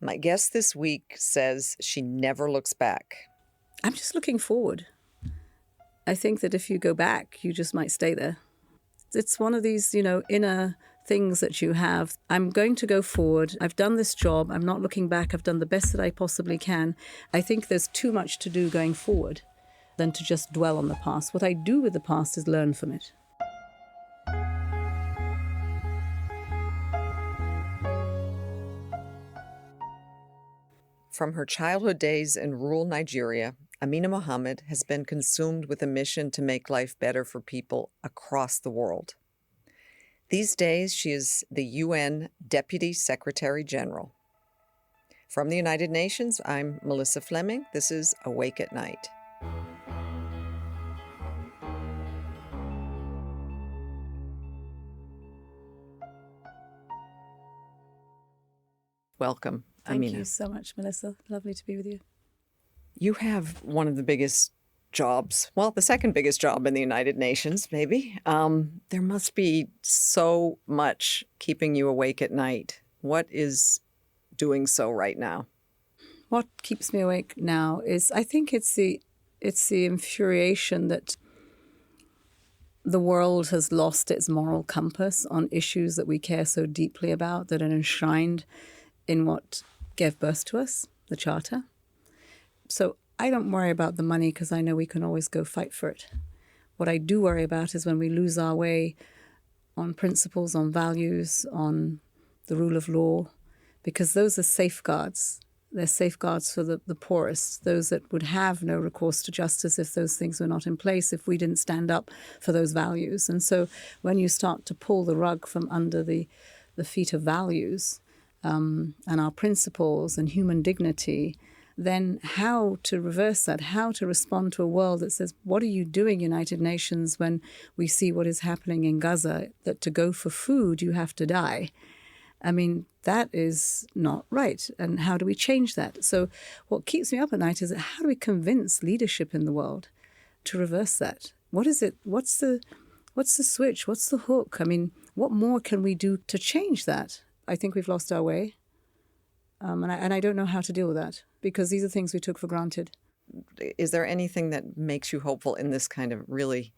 My guest this week says she never looks back. I'm just looking forward. I think that if you go back, you just might stay there. It's one of these, inner things that you have. I'm going to go forward. I've done this job. I'm not looking back. I've done the best that I possibly can. I think there's too much to do going forward than to just dwell on the past. What I do with the past is learn from it. From her childhood days in rural Nigeria, Amina Mohammed has been consumed with a mission to make life better for people across the world. These days, she is the UN Deputy Secretary General. From the United Nations, I'm Melissa Fleming. This is Awake at Night. Welcome, Amina. Thank you so much, Melissa. Lovely to be with you. You have one of the biggest jobs, well, the second biggest job in the United Nations, maybe. There must be so much keeping you awake at night. What is doing so right now? What keeps me awake now is, I think it's the infuriation that the world has lost its moral compass on issues that we care so deeply about, that are enshrined in what gave birth to us, the Charter. So I don't worry about the money because I know we can always go fight for it. What I do worry about is when we lose our way on principles, on values, on the rule of law, because those are safeguards. They're safeguards for the poorest, those that would have no recourse to justice if those things were not in place, if we didn't stand up for those values. And so when you start to pull the rug from under the feet of values and our principles and human dignity, then how to reverse that, how to respond to a world that says, what are you doing, United Nations, when we see what is happening in Gaza, that to go for food, you have to die? I mean, that is not right. And how do we change that? So what keeps me up at night is how do we convince leadership in the world to reverse that? What is it? What's the switch? What's the hook? I mean, what more can we do to change that? I think we've lost our way. And I don't know how to deal with that because these are things we took for granted. Is there anything that makes you hopeful in this kind of really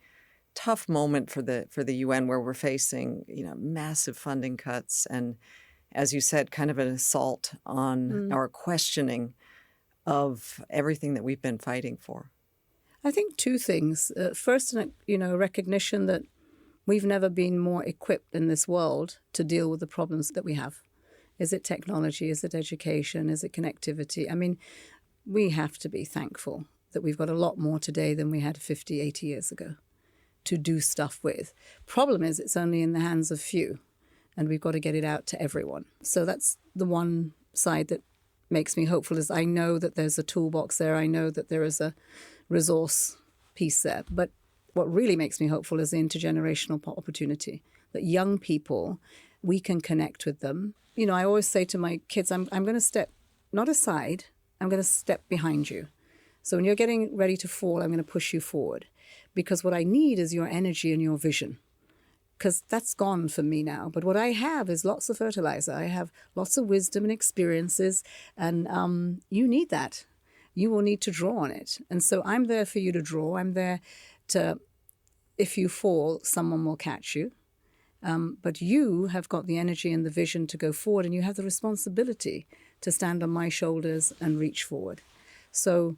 tough moment for the UN, where we're facing, massive funding cuts and, as you said, kind of an assault on our questioning of everything that we've been fighting for? I think two things. First, recognition that we've never been more equipped in this world to deal with the problems that we have. Is it technology? Is it education? Is it connectivity? I mean, we have to be thankful that we've got a lot more today than we had 50, 80 years ago to do stuff with. Problem is, it's only in the hands of few, and we've got to get it out to everyone. So that's the one side that makes me hopeful, is I know that there's a toolbox there. I know that there is a resource piece there. But what really makes me hopeful is the intergenerational opportunity, that young people, we can connect with them. I always say to my kids, I'm going to step, not aside, I'm going to step behind you. So when you're getting ready to fall, I'm going to push you forward. Because what I need is your energy and your vision. Because that's gone for me now. But what I have is lots of fertilizer. I have lots of wisdom and experiences. And you need that. You will need to draw on it. And so I'm there for you to draw. I'm there to, if you fall, someone will catch you. But you have got the energy and the vision to go forward, and you have the responsibility to stand on my shoulders and reach forward. So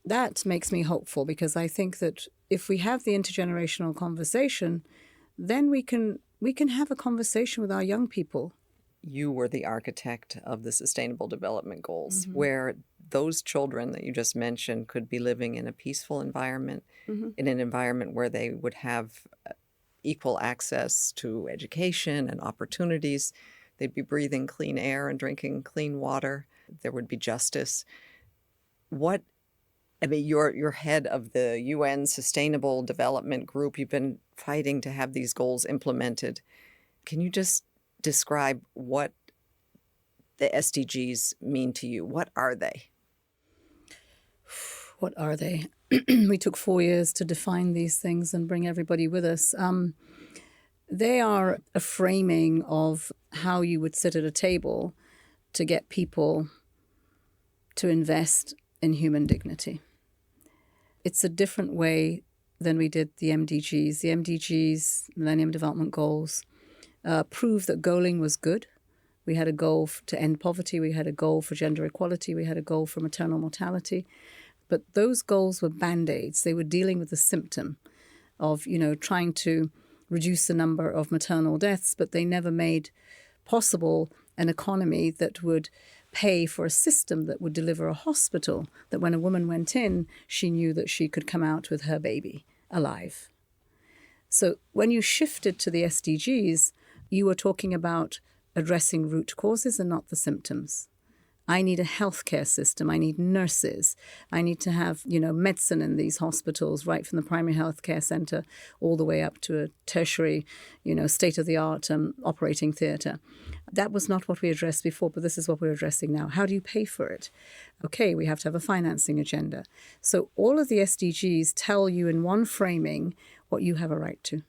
that makes me hopeful, because I think that if we have the intergenerational conversation, then we can have a conversation with our young people. You were the architect of the Sustainable Development Goals, where those children that you just mentioned could be living in a peaceful environment, in an environment where they would have equal access to education and opportunities. They'd be breathing clean air and drinking clean water. There would be justice. You're head of the UN Sustainable Development Group. You've been fighting to have these goals implemented. Can you just describe what the SDGs mean to you? What are they? What are they? We took 4 years to define these things and bring everybody with us. They are a framing of how you would sit at a table to get people to invest in human dignity. It's a different way than we did the MDGs. The MDGs, Millennium Development Goals, proved that goaling was good. We had a goal to end poverty. We had a goal for gender equality. We had a goal for maternal mortality. But those goals were Band-Aids. They were dealing with the symptom of, trying to reduce the number of maternal deaths, but they never made possible an economy that would pay for a system that would deliver a hospital, that when a woman went in, she knew that she could come out with her baby alive. So when you shifted to the SDGs, you were talking about addressing root causes and not the symptoms. I need a healthcare system. I need nurses. I need to have, medicine in these hospitals, right from the primary healthcare center all the way up to a tertiary, state-of-the-art operating theater. That was not what we addressed before, but this is what we're addressing now. How do you pay for it? Okay, we have to have a financing agenda. So all of the SDGs tell you in one framing what you have a right to.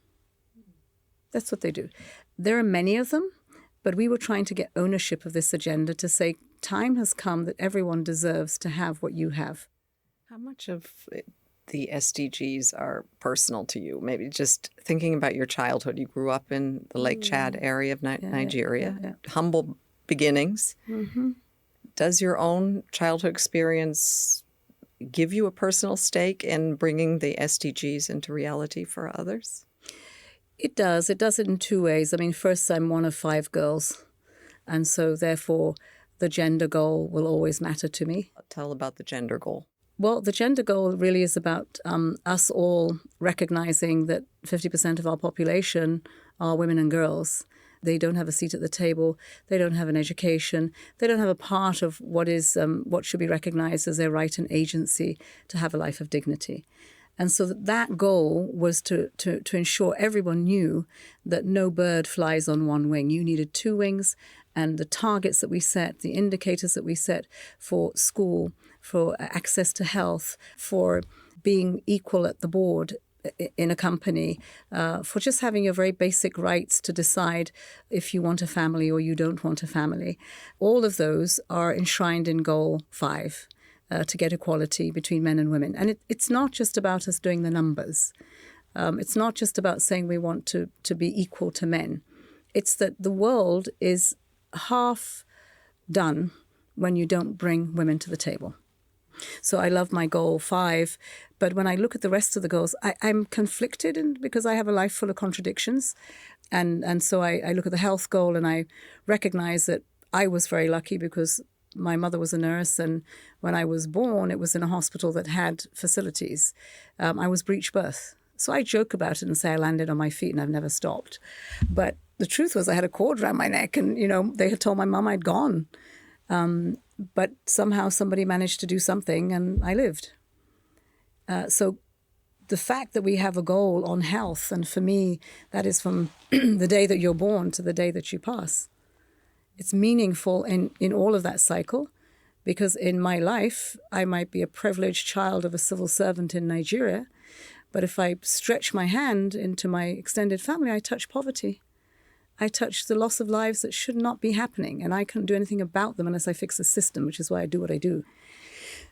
That's what they do. There are many of them, but we were trying to get ownership of this agenda to say, time has come that everyone deserves to have what you have. How much of the SDGs are personal to you? Maybe just thinking about your childhood. You grew up in the Lake Chad area of Nigeria, humble beginnings. Mm-hmm. Does your own childhood experience give you a personal stake in bringing the SDGs into reality for others? It does. It does it in two ways. I mean, first, I'm one of 5 girls. And so, therefore, the gender goal will always matter to me. Tell about the gender goal. Well, the gender goal really is about us all recognizing that 50% of our population are women and girls. They don't have a seat at the table. They don't have an education. They don't have a part of what should be recognized as their right and agency to have a life of dignity. And so that goal was to ensure everyone knew that no bird flies on one wing. You needed 2 wings, and the targets that we set, the indicators that we set for school, for access to health, for being equal at the board in a company, for just having your very basic rights to decide if you want a family or you don't want a family. All of those are enshrined in Goal 5. To get equality between men and women. And it's not just about us doing the numbers. It's not just about saying we want to be equal to men. It's that the world is half done when you don't bring women to the table. So I love my Goal 5, but when I look at the rest of the goals, I'm conflicted because I have a life full of contradictions. And so I look at the health goal and I recognize that I was very lucky because my mother was a nurse, and when I was born, it was in a hospital that had facilities. I was breech birth. So I joke about it and say I landed on my feet and I've never stopped. But the truth was I had a cord around my neck and, they had told my mum I'd gone. But somehow somebody managed to do something and I lived. So the fact that we have a goal on health, and for me, that is from the day that you're born to the day that you pass. It's meaningful in all of that cycle, because in my life, I might be a privileged child of a civil servant in Nigeria, but if I stretch my hand into my extended family, I touch poverty. I touch the loss of lives that should not be happening, and I can't do anything about them unless I fix the system, which is why I do what I do.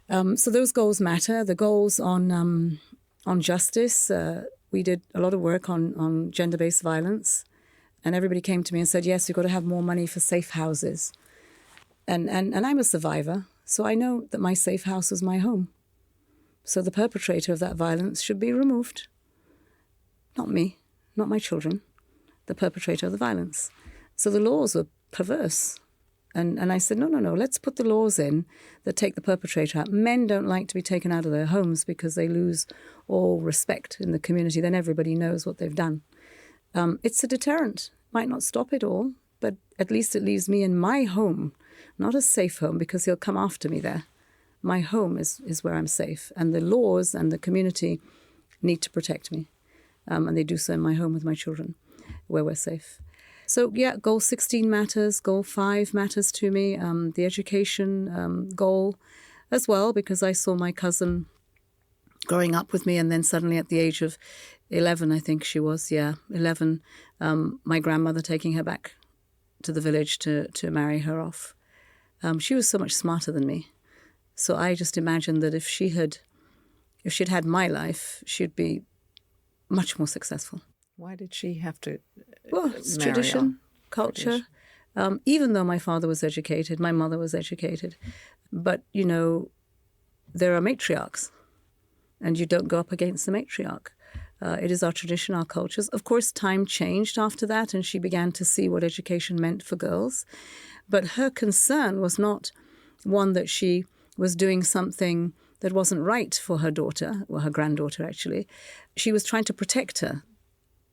So those goals matter. The goals on justice, we did a lot of work on gender-based violence. And everybody came to me and said, yes, we've got to have more money for safe houses. And I'm a survivor, so I know that my safe house is my home. So the perpetrator of that violence should be removed. Not me, not my children, the perpetrator of the violence. So the laws were perverse. And I said, no, let's put the laws in that take the perpetrator out. Men don't like to be taken out of their homes because they lose all respect in the community. Then everybody knows what they've done. It's a deterrent. Might not stop it all, but at least it leaves me in my home, not a safe home, because he'll come after me there. My home is where I'm safe, and the laws and the community need to protect me, and they do so in my home with my children, where we're safe. So yeah, Goal 16 matters. Goal 5 matters to me. The education goal as well, because I saw my cousin growing up with me, and then suddenly at the age of 11, I think she was, 11, my grandmother taking her back to the village to marry her off. She was so much smarter than me. So I just imagined that if she'd had my life, she'd be much more successful. Why did she have to Well, it's marry tradition, off? culture. Tradition. Even though my father was educated, my mother was educated. But, there are matriarchs, and you don't go up against the matriarch. It is our tradition, our cultures. Of course, time changed after that, and she began to see what education meant for girls. But her concern was not one that she was doing something that wasn't right for her daughter, or her granddaughter, actually. She was trying to protect her.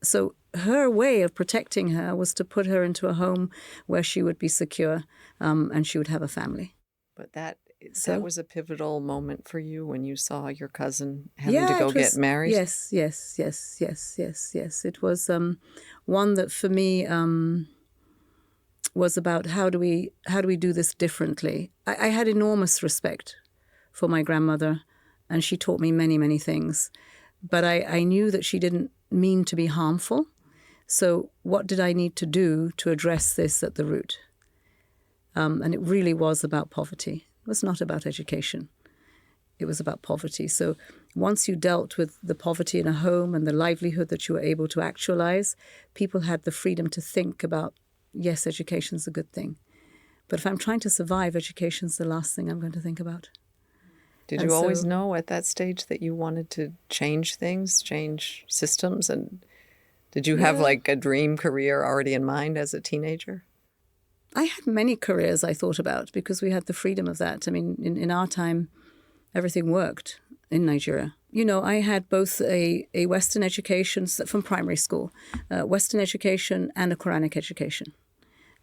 So her way of protecting her was to put her into a home where she would be secure and she would have a family. But that was a pivotal moment for you when you saw your cousin having Yeah, to go get married? Yes. It was one that for me was about how do we do this differently. I had enormous respect for my grandmother, and she taught me many, many things. But I knew that she didn't mean to be harmful. So what did I need to do to address this at the root? And it really was about poverty. It was not about education. It was about poverty. So once you dealt with the poverty in a home and the livelihood that you were able to actualize, people had the freedom to think about, yes, education's a good thing. But if I'm trying to survive, education's the last thing I'm going to think about. Did you always know at that stage that you wanted to change things, change systems? And did you have like a dream career already in mind as a teenager? I had many careers I thought about because we had the freedom of that. I mean, in our time, everything worked in Nigeria. I had both a Western education from primary school, Western education and a Quranic education.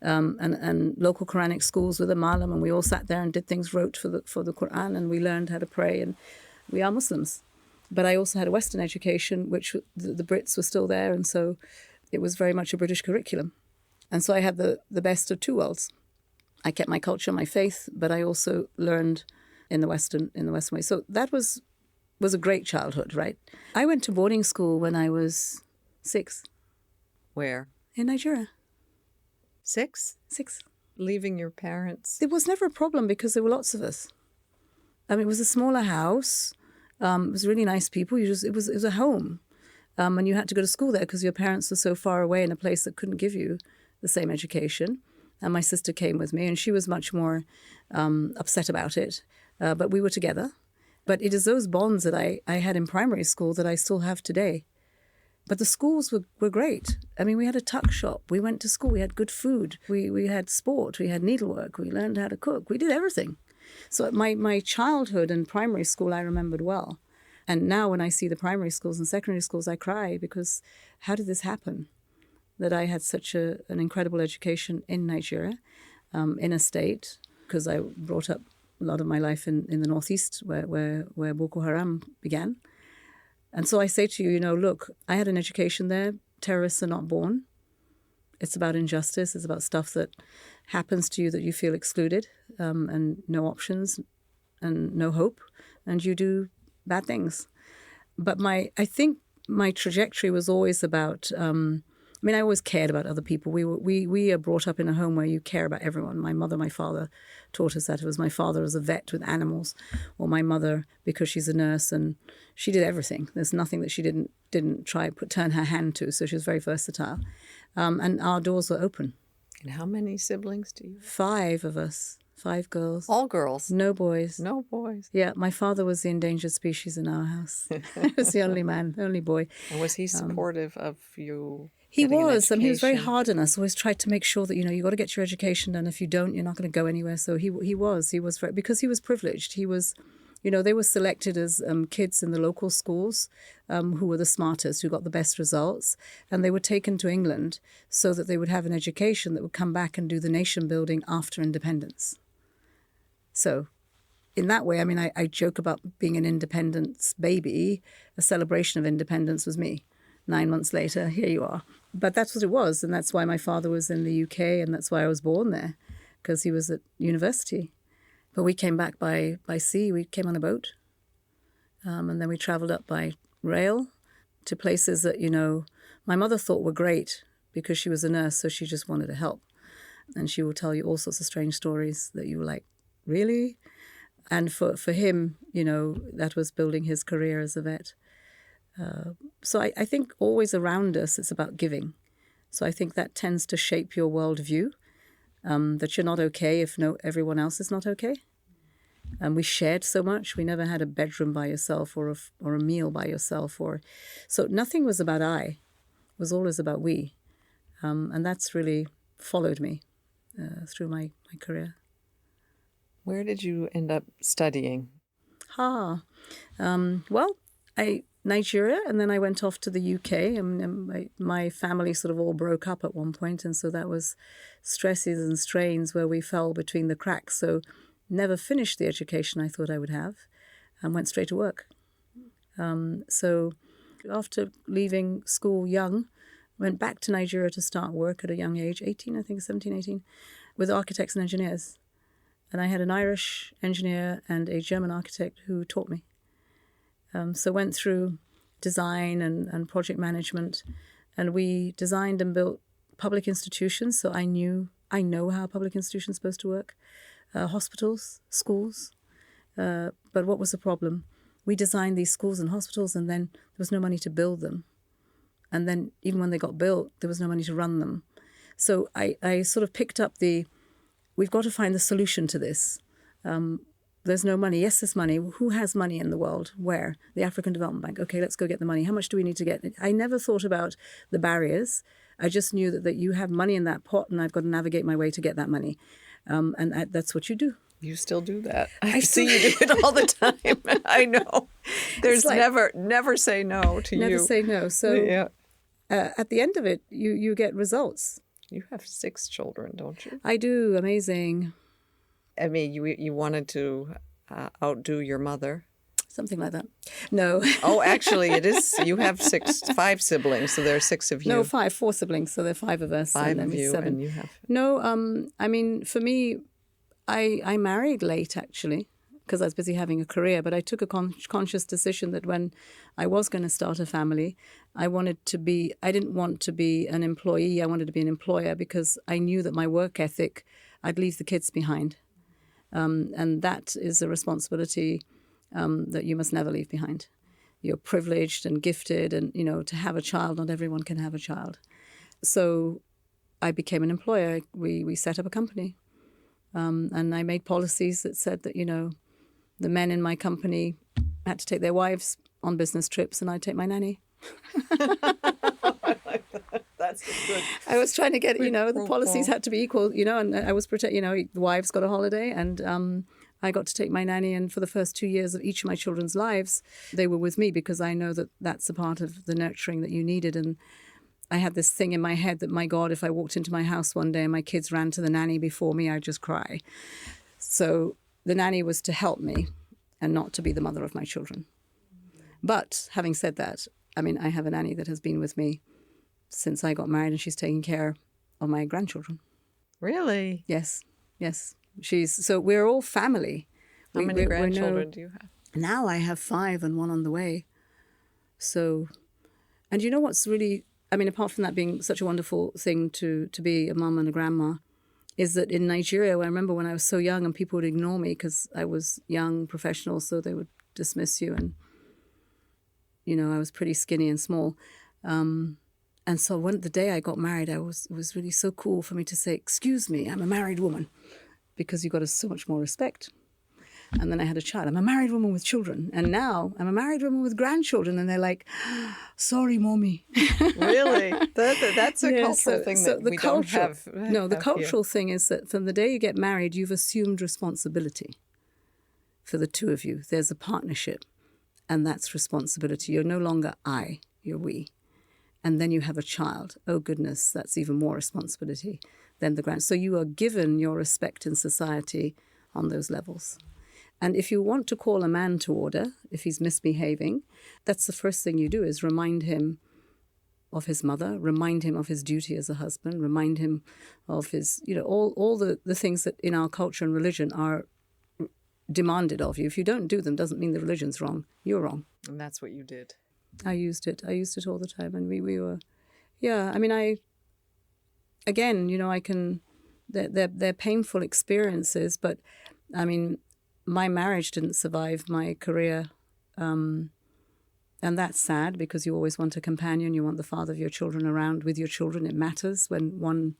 And local Quranic schools with a malam, and we all sat there and did things, wrote for the Quran, and we learned how to pray, and we are Muslims. But I also had a Western education, which the Brits were still there, and so it was very much a British curriculum. And so I had the best of two worlds. I kept my culture, my faith, but I also learned in the Western way. So that was a great childhood, right? I went to boarding school when I was 6. Where? In Nigeria. 6? 6. Leaving your parents? It was never a problem because there were lots of us. I mean, it was a smaller house. It was really nice people. It was a home. And you had to go to school there because your parents were so far away in a place that couldn't give you the same education. And my sister came with me, and she was much more upset about it. But we were together. But it is those bonds that I had in primary school that I still have today. But the schools were great. I mean, we had a tuck shop. We went to school. We had good food. We had sport. We had needlework. We learned how to cook. We did everything. So my childhood and primary school I remembered well. And now when I see the primary schools and secondary schools, I cry because how did this happen? That I had such an incredible education in Nigeria, in a state, because I brought up a lot of my life in the Northeast where Boko Haram began. And so I say to you, look, I had an education there. Terrorists are not born. It's about injustice. It's about stuff that happens to you that you feel excluded and no options and no hope. And you do bad things. But I think my trajectory was always about, I always cared about other people. We are brought up in a home where you care about everyone. My mother, my father taught us that. It was my father as a vet with animals, or my mother because she's a nurse, and she did everything. There's nothing that she didn't turn her hand to. So she was very versatile, and our doors were open. And how many siblings do you have? 5 of us. 5 girls. All girls? No boys. No boys. Yeah, my father was the endangered species in our house. He was the only man, the only boy. And was he supportive of you? He was. He was very hard on us. Always tried to make sure that, you got to get your education done. If you don't, you're not going to go anywhere. So he was very, because he was privileged. He was, they were selected as kids in the local schools who were the smartest, who got the best results. And they were taken to England so that they would have an education that would come back and do the nation building after independence. So in that way, I joke about being an independence baby. A celebration of independence was me. 9 months later, here you are. But that's what it was. And that's why my father was in the UK, and that's why I was born there, because he was at university. But we came back by sea. We came on a boat. And then we traveled up by rail to places that, my mother thought were great because she was a nurse, so she just wanted to help. And she will tell you all sorts of strange stories that you were like, really? And for him, that was building his career as a vet. So I think always around us, it's about giving. So I think that tends to shape your worldview, that you're not okay if everyone else is not okay. And we shared so much. We never had a bedroom by yourself or a meal by yourself. So nothing was about I. It was always about we. And that's really followed me through my career. Where did you end up studying? Well, Nigeria, and then I went off to the UK, and my family sort of all broke up at one point, and so that was stresses and strains where we fell between the cracks. So never finished the education I thought I would have, and went straight to work. So after leaving school young, went back to Nigeria to start work at a young age, 18, I think, 17, 18, with architects and engineers. And I had an Irish engineer and a German architect who taught me. So went through design and project management, and we designed and built public institutions. So I know how a public institution is supposed to work, hospitals, schools. But what was the problem? We designed these schools and hospitals, and then there was no money to build them. And then even when they got built, there was no money to run them. So I sort of picked up we've got to find the solution to this. There's no money. Yes, there's money. Who has money in the world? Where? The African Development Bank. Okay, let's go get the money. How much do we need to get? I never thought about the barriers. I just knew that you have money in that pot, and I've got to navigate my way to get that money. And that's what you do. You still do that. I see you do it all the time. I know. There's never say no to you. Never say no. So yeah. At the end of it, you get results. You have 6 children, don't you? I do. Amazing. I mean, you wanted to outdo your mother. Something like that. No. Oh, actually, it is. You have 5 siblings, so there are 6 of you. No, 4 siblings, so there are 5 of us. 5 and of you, 7. and you have. No, I mean, for me, I married late, actually, because I was busy having a career. But I took a conscious decision that when I was going to start a family, I didn't want to be an employee. I wanted to be an employer, because I knew that my work ethic, I'd leave the kids behind. And that is a responsibility that you must never leave behind. You're privileged and gifted, and, to have a child, not everyone can have a child. So I became an employer. We set up a company. And I made policies that said that, the men in my company had to take their wives on business trips, and I'd take my nanny. I like that. That's good. I was trying to get, the policies had to be equal, and I was the wives got a holiday, and I got to take my nanny. And for the first 2 years of each of my children's lives, they were with me, because I know that that's a part of the nurturing that you needed. And I had this thing in my head that, my God, if I walked into my house one day and my kids ran to the nanny before me, I'd just cry. So the nanny was to help me and not to be the mother of my children. But having said that, I mean, I have a nanny that has been with me since I got married, and she's taking care of my grandchildren. Really? Yes. So we're all family. How many grandchildren do you have? Now I have 5 and 1 on the way. So, and you know what's really, I mean, apart from that being such a wonderful thing to be a mum and a grandma, is that in Nigeria, I remember when I was so young and people would ignore me because I was young, professional, so they would dismiss you. And, I was pretty skinny and small. And so the day I got married, it was really so cool for me to say, excuse me, I'm a married woman, because you got so much more respect. And then I had a child. I'm a married woman with children. And now I'm a married woman with grandchildren. And they're like, sorry, mommy. Really? That's a cultural thing that we don't have. No, the cultural thing is that from the day you get married, you've assumed responsibility for the 2 of you. There's a partnership, and that's responsibility. You're no longer I, you're we. And then you have a child. Oh, goodness, that's even more responsibility than the grand. So you are given your respect in society on those levels. And if you want to call a man to order, if he's misbehaving, that's the first thing you do, is remind him of his mother, remind him of his duty as a husband, remind him of his, all the things that in our culture and religion are demanded of you. If you don't do them, doesn't mean the religion's wrong. You're wrong. And that's what you did. I used it all the time. And we were, I mean, I can they're painful experiences. But I mean, my marriage didn't survive my career. And that's sad because you always want a companion. You want the father of your children around with your children. It matters when one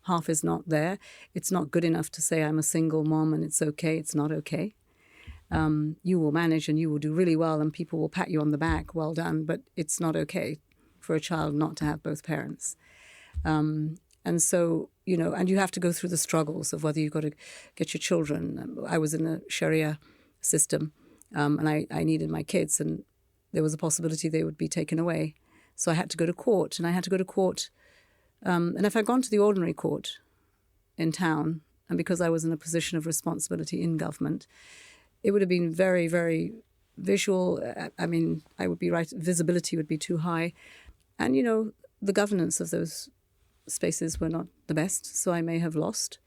half is not there. It's not good enough to say I'm a single mom and it's okay. It's not okay. You will manage and you will do really well and people will pat you on the back. Well done. But it's not okay for a child not to have both parents. And so, and you have to go through the struggles of whether you've got to get your children. I was in a Sharia system and I needed my kids and there was a possibility they would be taken away. So I had to go to court, and I had to go to court. And if I'd gone to the ordinary court in town, and because I was in a position of responsibility in government, it would have been very, very visual. I mean, I would be right, visibility would be too high. And, the governance of those spaces were not the best, so I may have lost.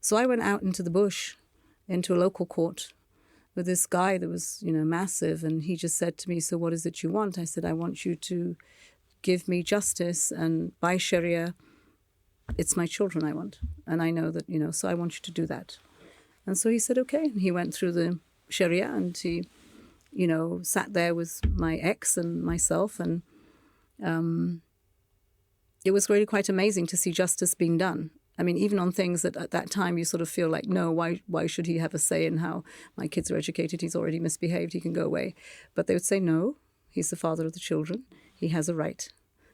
So I went out into the bush, into a local court, with this guy that was, massive. And he just said to me, so what is it you want? I said, I want you to give me justice. And by Sharia, it's my children I want. And I know that, so I want you to do that. And so he said, okay. And he went through the Sharia and he, sat there with my ex and myself. And it was really quite amazing to see justice being done. I mean, even on things that at that time you sort of feel like, no, why should he have a say in how my kids are educated? He's already misbehaved. He can go away. But they would say, no, he's the father of the children. He has a right.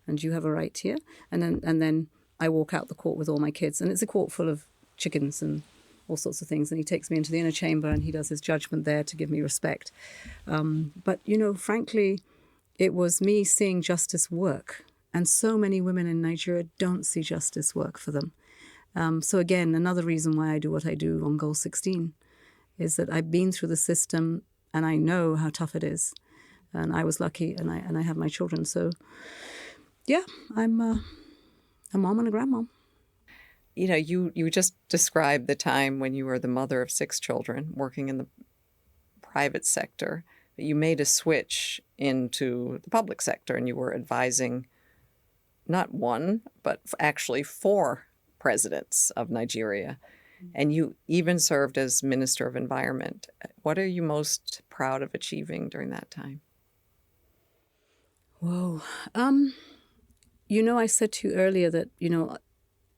And you have a right here. And then I walk out the court with all my kids. And it's a court full of chickens and all sorts of things. And he takes me into the inner chamber and he does his judgment there to give me respect. But, frankly, it was me seeing justice work. And so many women in Nigeria don't see justice work for them. So again, another reason why I do what I do on Goal 16 is that I've been through the system and I know how tough it is. And I was lucky and I have my children. So, yeah, I'm a mom and a grandmom. You just described the time when you were the mother of 6 children working in the private sector. But you made a switch into the public sector and you were advising not one, but actually 4 presidents of Nigeria. And you even served as Minister of Environment. What are you most proud of achieving during that time? Whoa. I said to you earlier that,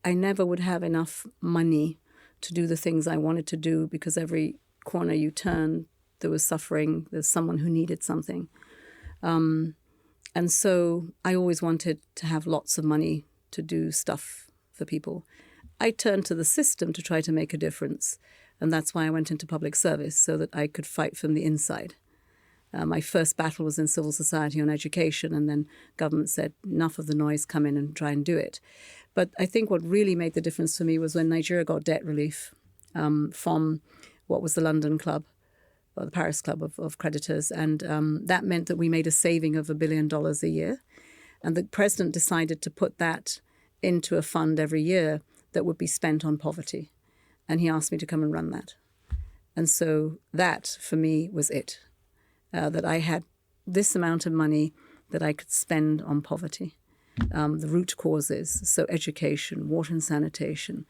I never would have enough money to do the things I wanted to do because every corner you turn, there was suffering. There's someone who needed something. And so I always wanted to have lots of money to do stuff for people. I turned to the system to try to make a difference. And that's why I went into public service, so that I could fight from the inside. My first battle was in civil society on education, and then government said, enough of the noise, come in and try and do it. But I think what really made the difference for me was when Nigeria got debt relief from what was the London Club, or the Paris Club of creditors. And that meant that we made a saving of $1 billion a year. And the president decided to put that into a fund every year that would be spent on poverty. And he asked me to come and run that. And so that, for me, was it. That I had this amount of money that I could spend on poverty. The root causes, so education, water and sanitation,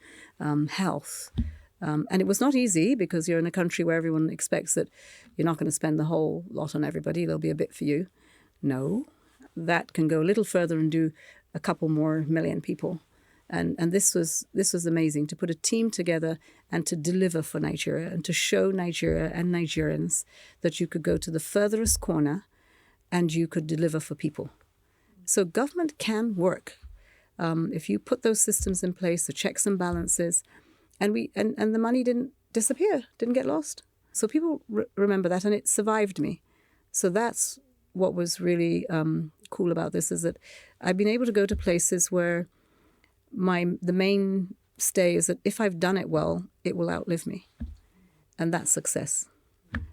health. And it was not easy because you're in a country where everyone expects that you're not going to spend the whole lot on everybody. There'll be a bit for you. No, that can go a little further and do a couple more million people. And this was amazing, to put a team together and to deliver for Nigeria and to show Nigeria and Nigerians that you could go to the furthest corner and you could deliver for people. So government can work if you put those systems in place, the checks and balances, and the money didn't disappear, didn't get lost. So people remember that, and it survived me. So that's what was really cool about this, is that I've been able to go to places where the main stay is that if I've done it well, it will outlive me. And that's success,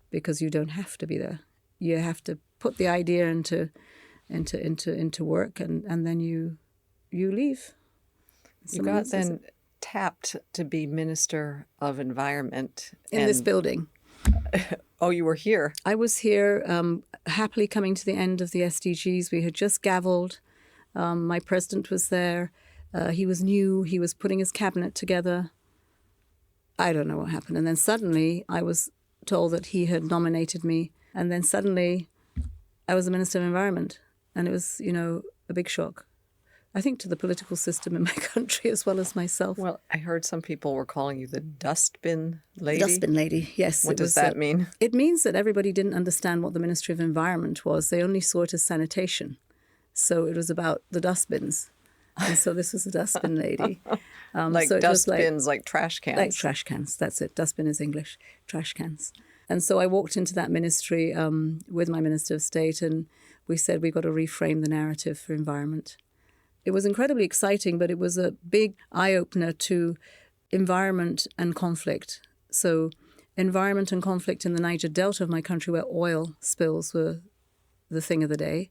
because you don't have to be there. You have to put the idea into work, and then you leave. You got then tapped to be Minister of Environment. In this building. Oh, you were here? I was here, happily coming to the end of the SDGs. We had just gavelled. My president was there. He was new. He was putting his cabinet together. I don't know what happened. And then suddenly I was told that he had nominated me. And then suddenly I was the Minister of Environment. And it was, a big shock. I think to the political system in my country as well as myself. Well, I heard some people were calling you the dustbin lady. Dustbin lady, yes. What does that mean? It means that everybody didn't understand what the Ministry of Environment was. They only saw it as sanitation. So it was about the dustbins. And so this was a dustbin lady. Like so dustbins, like trash cans. Like trash cans, that's it. Dustbin is English, trash cans. And so I walked into that ministry with my Minister of State, and we said we've got to reframe the narrative for environment. It was incredibly exciting, but it was a big eye-opener to environment and conflict. So environment and conflict in the Niger Delta of my country, where oil spills were the thing of the day.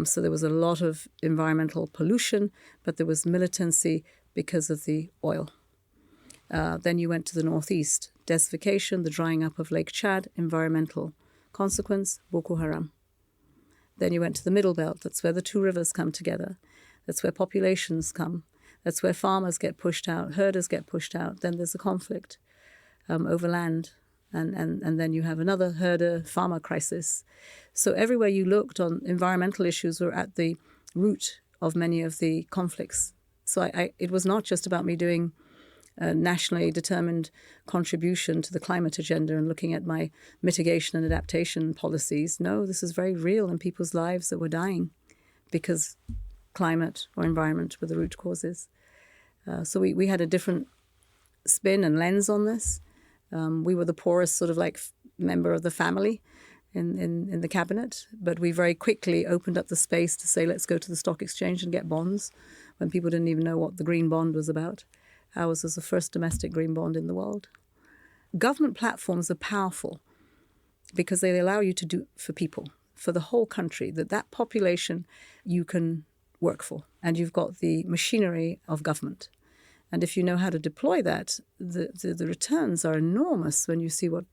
So there was a lot of environmental pollution, but there was militancy because of the oil. Then you went to the northeast, desertification, the drying up of Lake Chad, environmental consequence, Boko Haram. Then you went to the middle belt, that's where the two rivers come together. That's where populations come. That's where farmers get pushed out, herders get pushed out. Then there's a conflict over land. And then you have another herder-farmer crisis. So everywhere you looked on environmental issues were at the root of many of the conflicts. So it was not just about me doing a nationally determined contribution to the climate agenda and looking at my mitigation and adaptation policies. No, this is very real in people's lives that were dying because climate or environment were the root causes. So we had a different spin and lens on this. We were the poorest sort of like member of the family in the cabinet, but we very quickly opened up the space to say, let's go to the stock exchange and get bonds when people didn't even know what the green bond was about. Ours was the first domestic green bond in the world. Government platforms are powerful because they allow you to do for people, for the whole country, that population you can work for, and you've got the machinery of government. And if you know how to deploy that, the returns are enormous when you see what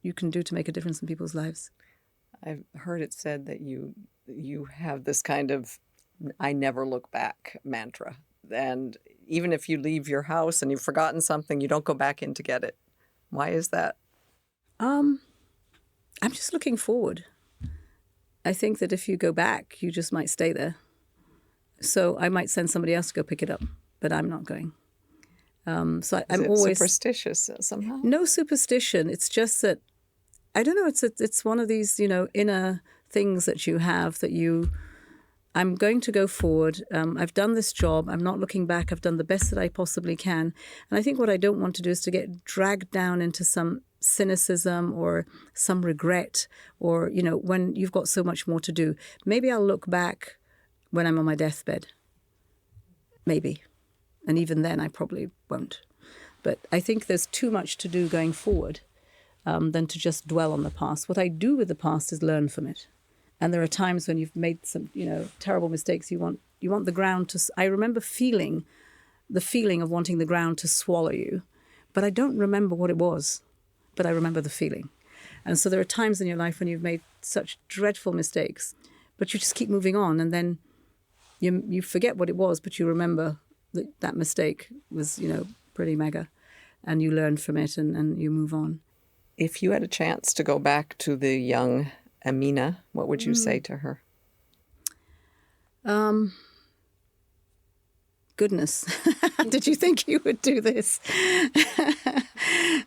you can do to make a difference in people's lives. I've heard it said that you have this kind of I never look back mantra. And even if you leave your house and you've forgotten something, you don't go back in to get it. Why is that? I'm just looking forward. I think that if you go back, you just might stay there. So I might send somebody else to go pick it up, but I'm not going. I'm always superstitious somehow. No superstition. It's just that I don't know. It's one of these inner things that you have that I'm going to go forward. I've done this job. I'm not looking back. I've done the best that I possibly can. And I think what I don't want to do is to get dragged down into some cynicism or some regret or when you've got so much more to do. Maybe I'll look back when I'm on my deathbed. Maybe. And even then, I probably won't. But I think there's too much to do going forward than to just dwell on the past. What I do with the past is learn from it. And there are times when you've made some, terrible mistakes. You want the ground to. I remember the feeling of wanting the ground to swallow you, but I don't remember what it was. But I remember the feeling. And so there are times in your life when you've made such dreadful mistakes, but you just keep moving on, and then you forget what it was, but you remember that mistake was, pretty mega, and you learn from it and you move on. If you had a chance to go back to the young Amina, what would you say to her? Goodness, did you think you would do this? Is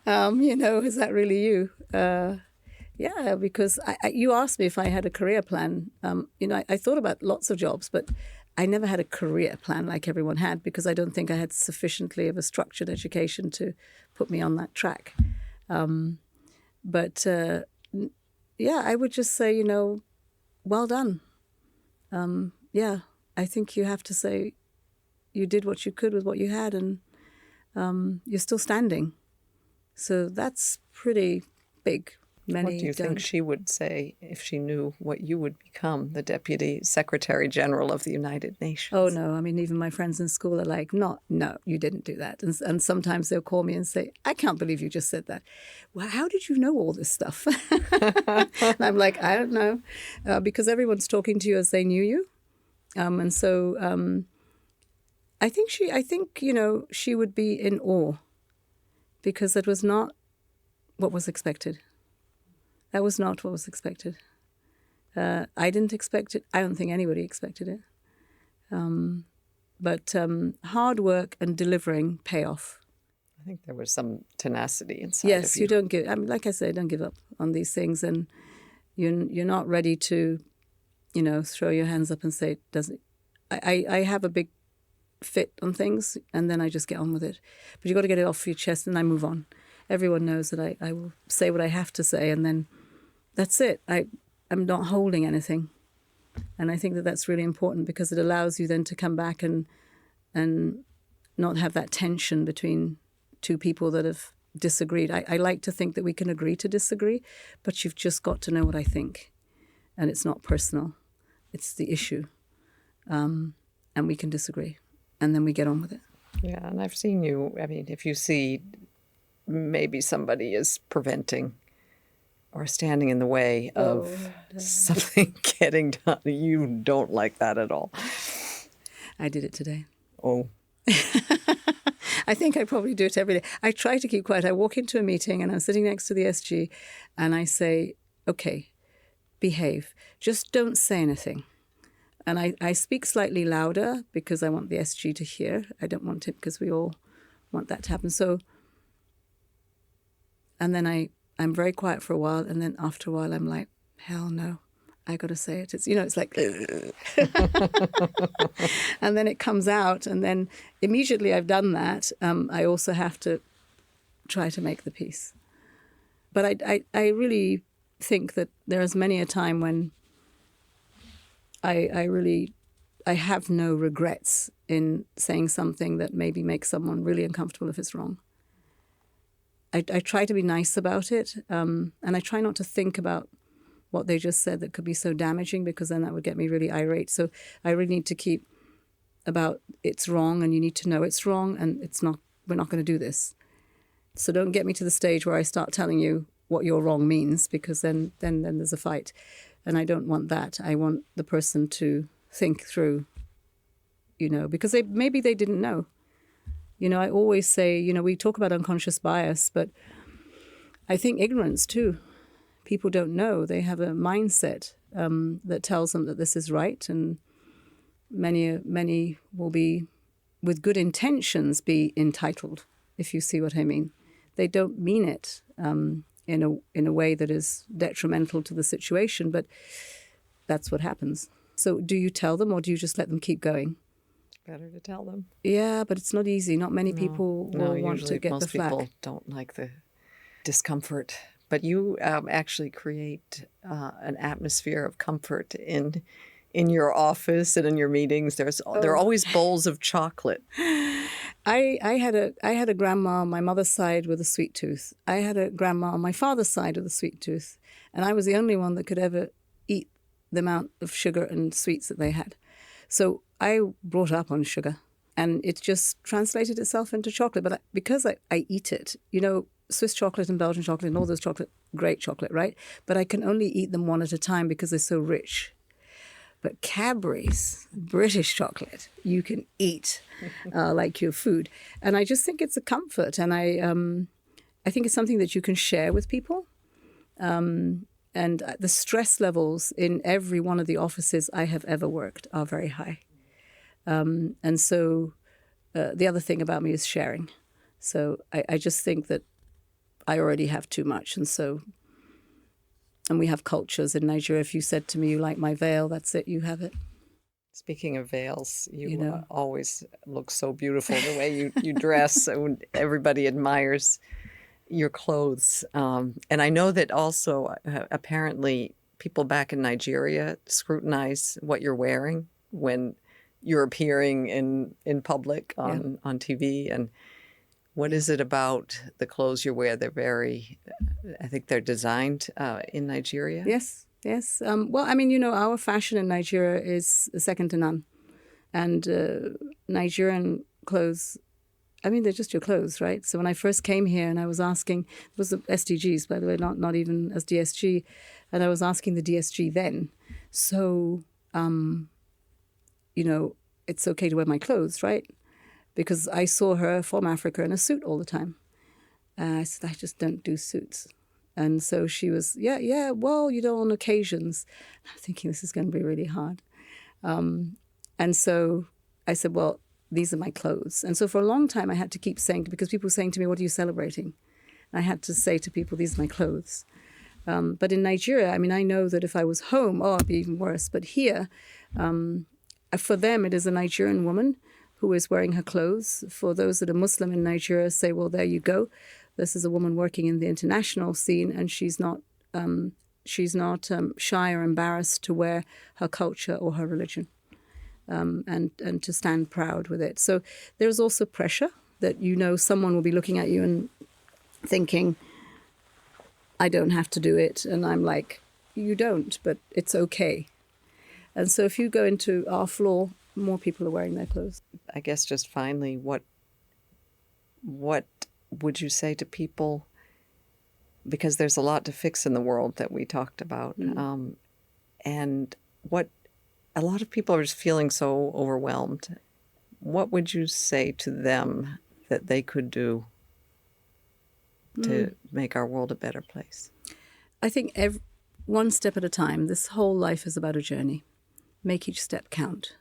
that really you? Yeah, because you asked me if I had a career plan. I thought about lots of jobs, but I never had a career plan like everyone had because I don't think I had sufficiently of a structured education to put me on that track. I would just say, well done. I think you have to say you did what you could with what you had, and you're still standing. So that's pretty big. What do you think she would say if she knew what you would become, the Deputy Secretary General of the United Nations? Oh, no. I mean, even my friends in school are like, no, you didn't do that. And sometimes they'll call me and say, I can't believe you just said that. Well, how did you know all this stuff? And I'm like, I don't know. Because everyone's talking to you as they knew you. I think she would be in awe because it was not what was expected. That was not what was expected. I didn't expect it. I don't think anybody expected it. But hard work and delivering pay off. I think there was some tenacity inside Yes, of you. you don't give. I mean, like I said, don't give up on these things, and you're not ready to, throw your hands up and say it doesn't. I have a big fit on things, and then I just get on with it. But you got to get it off your chest, and I move on. Everyone knows that I will say what I have to say, and then that's it. I'm not holding anything. And I think that that's really important because it allows you then to come back and not have that tension between two people that have disagreed. I like to think that we can agree to disagree, but you've just got to know what I think. And it's not personal. It's the issue. And we can disagree. And then we get on with it. Yeah, and I've seen you, I mean, if you see maybe somebody is preventing or standing in the way of something getting done, you don't like that at all. I did it today. Oh. I think I probably do it every day. I try to keep quiet. I walk into a meeting and I'm sitting next to the SG and I say, okay, behave. Just don't say anything. And I speak slightly louder because I want the SG to hear. I don't want it because we all want that to happen. So, and then I'm very quiet for a while. And then after a while, I'm like, hell no, I got to say it. It's, it's like, and then it comes out. And then immediately I've done that. I also have to try to make the peace. But I really think that there is many a time when I have no regrets in saying something that maybe makes someone really uncomfortable if it's wrong. I try to be nice about it, and I try not to think about what they just said that could be so damaging because then that would get me really irate. So I really need to keep about it's wrong and you need to know it's wrong and it's not. We're not going to do this. So don't get me to the stage where I start telling you what your wrong means because then there's a fight. And I don't want that. I want the person to think through, because maybe they didn't know. I always say, we talk about unconscious bias, but I think ignorance too. People don't know. They have a mindset that tells them that this is right. And many will be, with good intentions, be entitled, if you see what I mean. They don't mean it. In a way that is detrimental to the situation, but that's what happens. So do you tell them or do you just let them keep going? Better to tell them. Yeah, but it's not easy. Not many people will want to get the flack. Most people don't like the discomfort. But you actually create an atmosphere of comfort in your office and in your meetings. There are always bowls of chocolate. I had a grandma on my mother's side with a sweet tooth. I had a grandma on my father's side with a sweet tooth. And I was the only one that could ever eat the amount of sugar and sweets that they had. So I brought up on sugar and it just translated itself into chocolate. But because I eat it, Swiss chocolate and Belgian chocolate and all those chocolate, great chocolate, right? But I can only eat them one at a time because they're so rich. But Cadbury's British chocolate, you can eat like your food. And I just think it's a comfort. And I think it's something that you can share with people. And the stress levels in every one of the offices I have ever worked are very high. And so the other thing about me is sharing. So I just think that I already have too much. And we have cultures in Nigeria. If you said to me, you like my veil, that's it, you have it. Speaking of veils, you always look so beautiful the way you dress. And everybody admires your clothes. And I know that also apparently people back in Nigeria scrutinize what you're wearing when you're appearing in public on TV. And what is it about the clothes you wear? I think they're designed in Nigeria. Yes. Well, I mean, our fashion in Nigeria is second to none. And Nigerian clothes, I mean, they're just your clothes, right? So when I first came here and I was asking, it was the SDGs, by the way, not even as DSG, and I was asking the DSG then, so, it's okay to wear my clothes, right? Because I saw her from Africa in a suit all the time. I said, I just don't do suits. And so she was, yeah, well, on occasions. I'm thinking this is going to be really hard. And so I said, well, these are my clothes. And so for a long time I had to keep saying, because people were saying to me, what are you celebrating? I had to say to people, these are my clothes. But in Nigeria, I know that if I was home, it'd be even worse. But here, for them, it is a Nigerian woman who is wearing her clothes. For those that are Muslim in Nigeria, say, well, there you go. This is a woman working in the international scene, and she's not shy or embarrassed to wear her culture or her religion, and to stand proud with it. So there's also pressure that someone will be looking at you and thinking, I don't have to do it. And I'm like, you don't, but it's okay. And so if you go into our floor, more people are wearing their clothes. I guess just finally, what would you say to people? Because there's a lot to fix in the world that we talked about. And what a lot of people are just feeling so overwhelmed. What would you say to them that they could do to make our world a better place? I think one step at a time. This whole life is about a journey. Make each step count.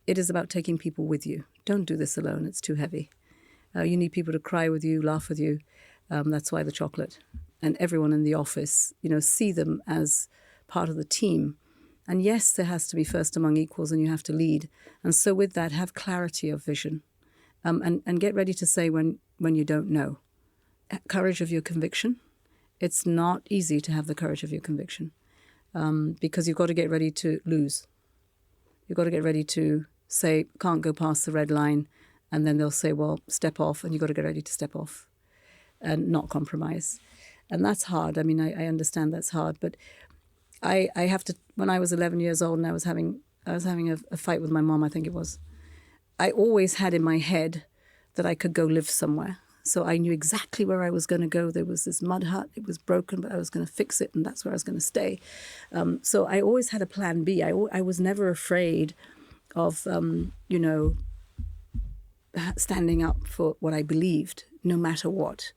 It is about taking people with you. Don't do this alone. It's too heavy. You need people to cry with you, laugh with you. That's why the chocolate. And everyone in the office, see them as part of the team. And yes, there has to be first among equals, and you have to lead. And so with that, have clarity of vision. And get ready to say when you don't know. Courage of your conviction. It's not easy to have the courage of your conviction, because you've got to get ready to lose. You've got to get ready to say, can't go past the red line. And then they'll say, well, step off. And you've got to get ready to step off and not compromise. And that's hard. I understand that's hard. But I have to, when I was 11 years old and I was having a fight with my mom, I think it was, I always had in my head that I could go live somewhere. So I knew exactly where I was going to go. There was this mud hut. It was broken, but I was going to fix it, and that's where I was going to stay. So I always had a plan B. I was never afraid of, standing up for what I believed, no matter what.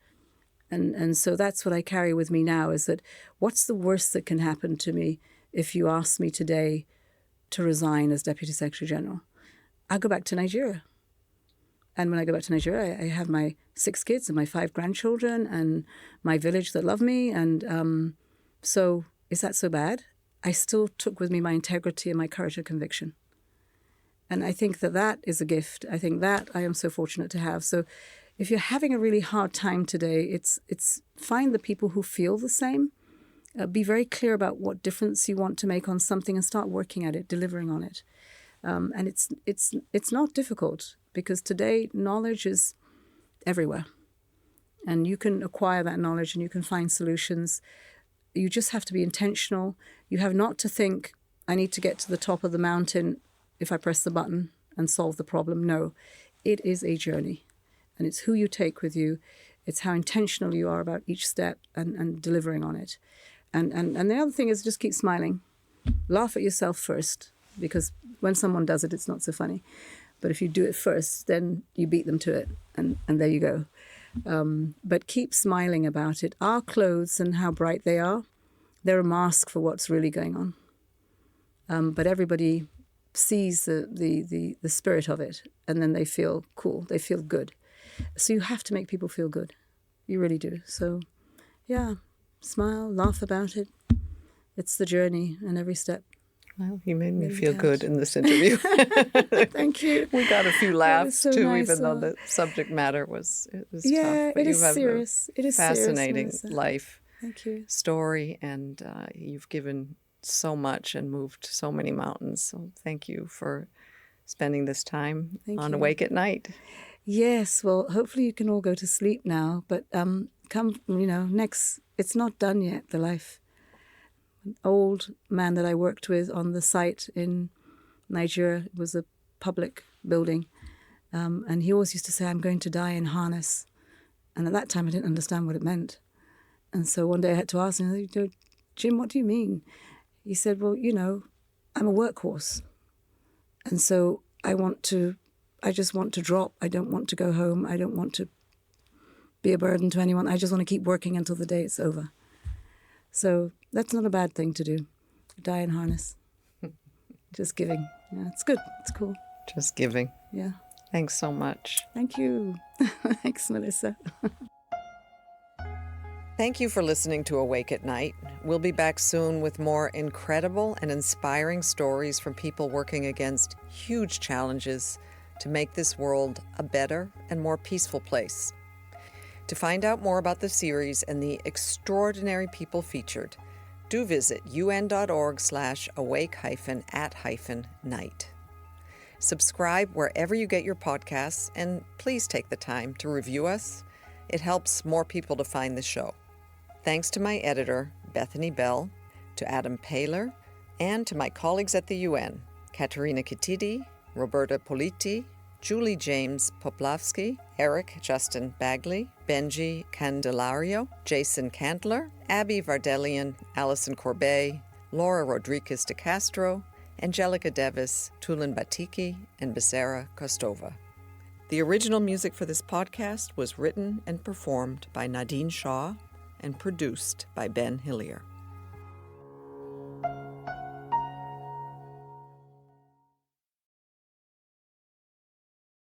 And so that's what I carry with me now, is that what's the worst that can happen to me if you ask me today to resign as Deputy Secretary General? I'll go back to Nigeria. And when I go back to Nigeria, I have my 6 kids and my 5 grandchildren and my village that love me. And so is that so bad? I still took with me my integrity and my courage and conviction. And I think that is a gift. I think that I am so fortunate to have. So if you're having a really hard time today, it's find the people who feel the same. Be very clear about what difference you want to make on something and start working at it, delivering on it. And it's not difficult, because today knowledge is everywhere. And you can acquire that knowledge and you can find solutions. You just have to be intentional. You have not to think, I need to get to the top of the mountain if I press the button and solve the problem. No, it is a journey. And it's who you take with you. It's how intentional you are about each step and delivering on it. And the other thing is just keep smiling. Laugh at yourself first, because when someone does it, it's not so funny. But if you do it first, then you beat them to it. And there you go. But keep smiling about it. Our clothes and how bright they are, they're a mask for what's really going on. But everybody sees the spirit of it, and then they feel cool. They feel good. So you have to make people feel good. You really do. So, yeah, smile, laugh about it. It's the journey and every step. Well, you made me feel good in this interview. Thank you. We got a few laughs so too, nice. even though the subject matter was tough. But it is serious. It is fascinating serious, life Thank you. story, and you've given so much and moved so many mountains. So thank you for spending this time on Awake at Night. Yes, well, hopefully you can all go to sleep now. But next, it's not done yet, the life. An old man that I worked with on the site in Nigeria, it was a public building, and he always used to say, I'm going to die in harness. And at that time, I didn't understand what it meant. And so one day I had to ask him, Jim, what do you mean? He said, well, I'm a workhorse. And so I just want to drop. I don't want to go home. I don't want to be a burden to anyone. I just want to keep working until the day it's over. So that's not a bad thing to do. Die in harness. Just giving. Yeah, it's good. It's cool. Just giving. Yeah. Thanks so much. Thank you. Thanks, Melissa. Thank you for listening to Awake at Night. We'll be back soon with more incredible and inspiring stories from people working against huge challenges to make this world a better and more peaceful place. To find out more about the series and the extraordinary people featured, do visit un.org/awake-at-night. Subscribe wherever you get your podcasts, and please take the time to review us. It helps more people to find the show. Thanks to my editor, Bethany Bell, to Adam Paler, and to my colleagues at the UN, Katerina Kitidi, Roberta Politi, Julie James Poplavsky, Eric Justin Bagley, Benji Candelario, Jason Candler, Abby Vardelian, Alison Corbet, Laura Rodriguez de Castro, Angelica Devis, Tulin Batiki, and Becerra Kostova. The original music for this podcast was written and performed by Nadine Shaw and produced by Ben Hillier.